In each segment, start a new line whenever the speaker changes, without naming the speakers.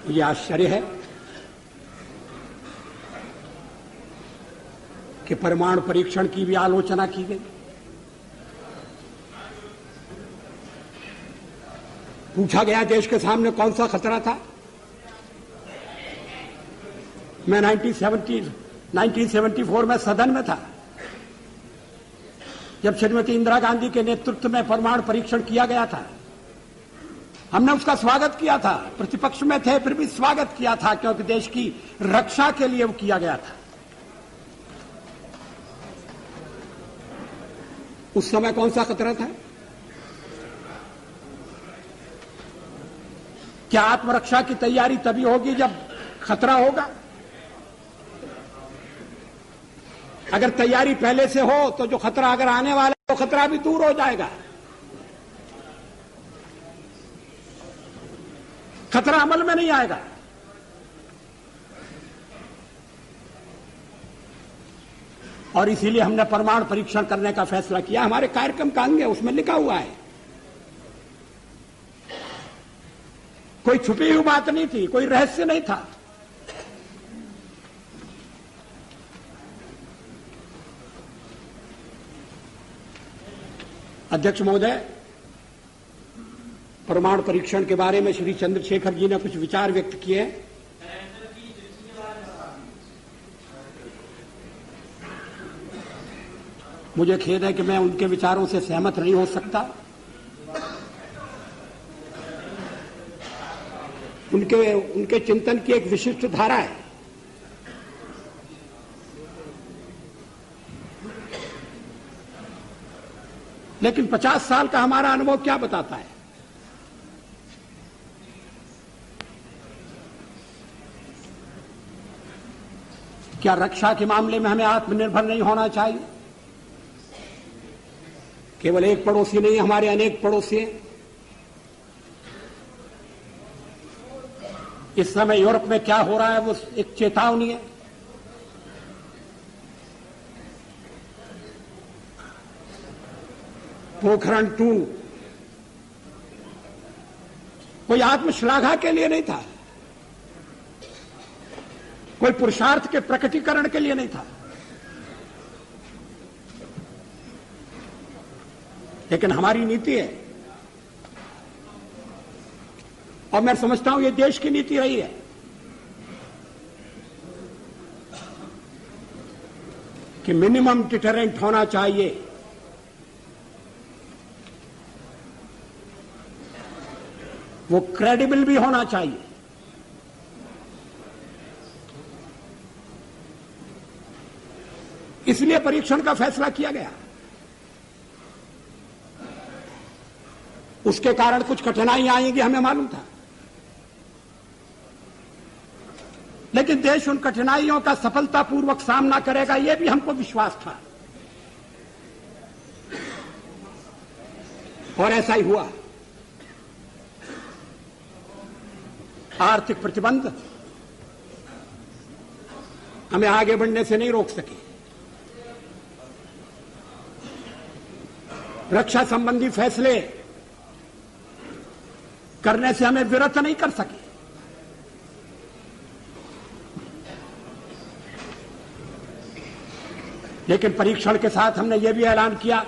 ये आश्चर्य है कि परमाणु परीक्षण की भी आलोचना की गई। पूछा गया देश के सामने कौन सा खतरा था। मैं 1974 में सदन में था जब श्रीमती इंदिरा गांधी के नेतृत्व में परमाणु परीक्षण किया गया था। हमने उसका स्वागत किया था, प्रतिपक्ष में थे फिर भी स्वागत किया था, क्योंकि देश की रक्षा के लिए वो किया गया था। उस समय कौन सा खतरा था? क्या आत्मरक्षा की तैयारी तभी होगी जब खतरा होगा? अगर तैयारी पहले से हो तो जो खतरा अगर आने वाला है तो खतरा भी दूर हो जाएगा। खतरा अमल में नहीं आएगा। और इसीलिए हमने परमाणु परीक्षण करने का फैसला किया। हमारे कार्यक्रम का अंग है, उसमें लिखा हुआ है। कोई छुपी हुई बात नहीं थी, कोई रहस्य नहीं था। अध्यक्ष महोदय, परमाणु परीक्षण के बारे में श्री चंद्रशेखर जी ने कुछ विचार व्यक्त किए। मुझे खेद है कि मैं उनके विचारों से सहमत नहीं हो सकता। उनके चिंतन की एक विशिष्ट धारा है। लेकिन 50 साल का हमारा अनुभव क्या बताता है? क्या रक्षा के मामले में हमें आत्मनिर्भर नहीं होना चाहिए? केवल एक पड़ोसी नहीं, हमारे अनेक पड़ोसी हैं। इस समय यूरोप में क्या हो रहा है वो एक चेतावनी है। पोखरण 2 कोई आत्मश्लाघा के लिए नहीं था, कोई पुरुषार्थ के प्रकटीकरण के लिए नहीं था, लेकिन हमारी नीति है और मैं समझता हूं ये देश की नीति रही है कि मिनिमम डिटरेंट होना चाहिए। वो क्रेडिबल भी होना चाहिए। इसलिए परीक्षण का फैसला किया गया। उसके कारण कुछ कठिनाइयां आएंगी, हमें मालूम था, लेकिन देश उन कठिनाइयों का सफलतापूर्वक सामना करेगा, यह भी हमको विश्वास था और ऐसा ही हुआ। आर्थिक प्रतिबंध हमें आगे बढ़ने से नहीं रोक सके। रक्षा संबंधी फैसले करने से हमें विरत नहीं कर सके। लेकिन परीक्षण के साथ हमने यह भी ऐलान किया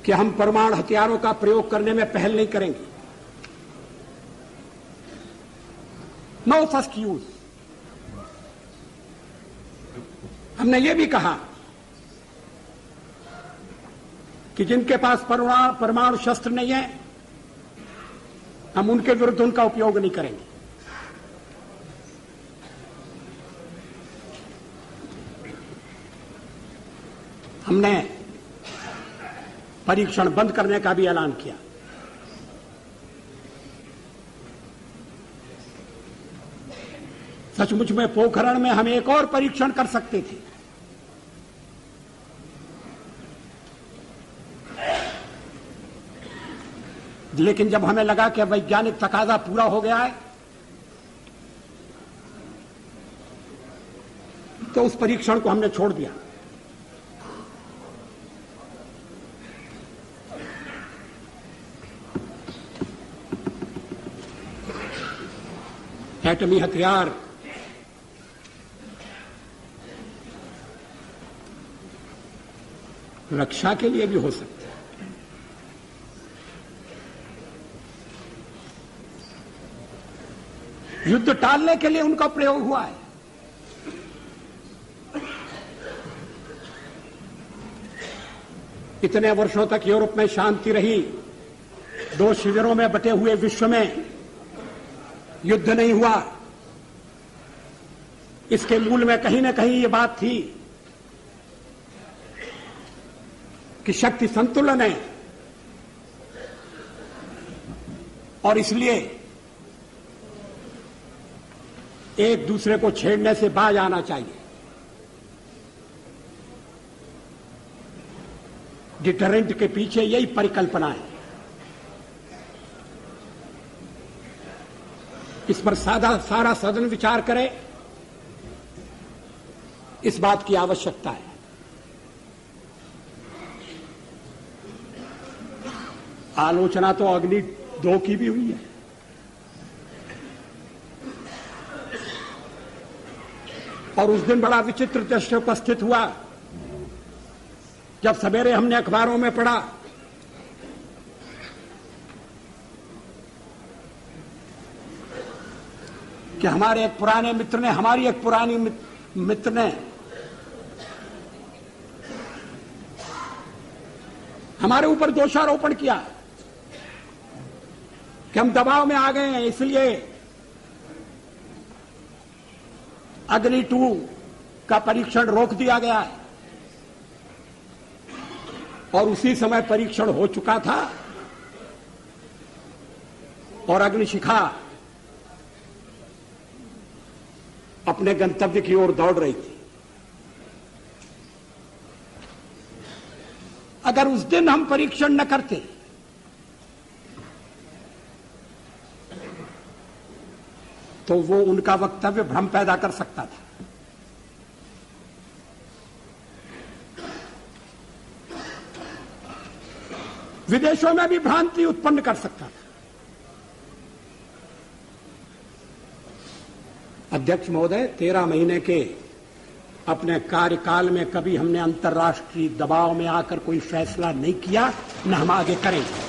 कि हम परमाणु हथियारों का प्रयोग करने में पहल नहीं करेंगे। No first use. हमने यह भी कहा कि जिनके पास परमाणु शस्त्र नहीं है, हम उनके विरुद्ध उनका उपयोग नहीं करेंगे। हमने परीक्षण बंद करने का भी ऐलान किया। सचमुच में पोखरण में हम एक और परीक्षण कर सकते थे, लेकिन जब हमें लगा कि वैज्ञानिक तकाजा पूरा हो गया है तो उस परीक्षण को हमने छोड़ दिया। एटमी हथियार रक्षा के लिए भी हो सकते हैं। युद्ध टालने के लिए उनका प्रयोग हुआ है। इतने वर्षों तक यूरोप में शांति रही, दो शिविरों में बटे हुए विश्व में युद्ध नहीं हुआ। इसके मूल में कहीं न कहीं ये बात थी कि शक्ति संतुलन है और इसलिए एक दूसरे को छेड़ने से बाज आना चाहिए। डिटरेंट के पीछे यही परिकल्पना है। इस पर सारा सदन विचार करे, इस बात की आवश्यकता है। आलोचना तो अग्नि 2 की भी हुई है। और उस दिन बड़ा विचित्र दृश्य उपस्थित हुआ जब सवेरे हमने अखबारों में पढ़ा कि हमारे एक पुराने मित्र ने, हमारी एक पुरानी मित्र ने हमारे ऊपर दोषारोपण किया कि हम दबाव में आ गए हैं, इसलिए अग्नि 2 का परीक्षण रोक दिया गया है। और उसी समय परीक्षण हो चुका था और अग्निशिखा अपने गंतव्य की ओर दौड़ रही थी। अगर उस दिन हम परीक्षण न करते तो वो उनका वक्तव्य भ्रम पैदा कर सकता था। विदेशों में भी भ्रांति उत्पन्न कर सकता था। अध्यक्ष महोदय, 13 महीने के अपने कार्यकाल में कभी हमने अंतर्राष्ट्रीय दबाव में आकर कोई फैसला नहीं किया, न हम आगे करेंगे।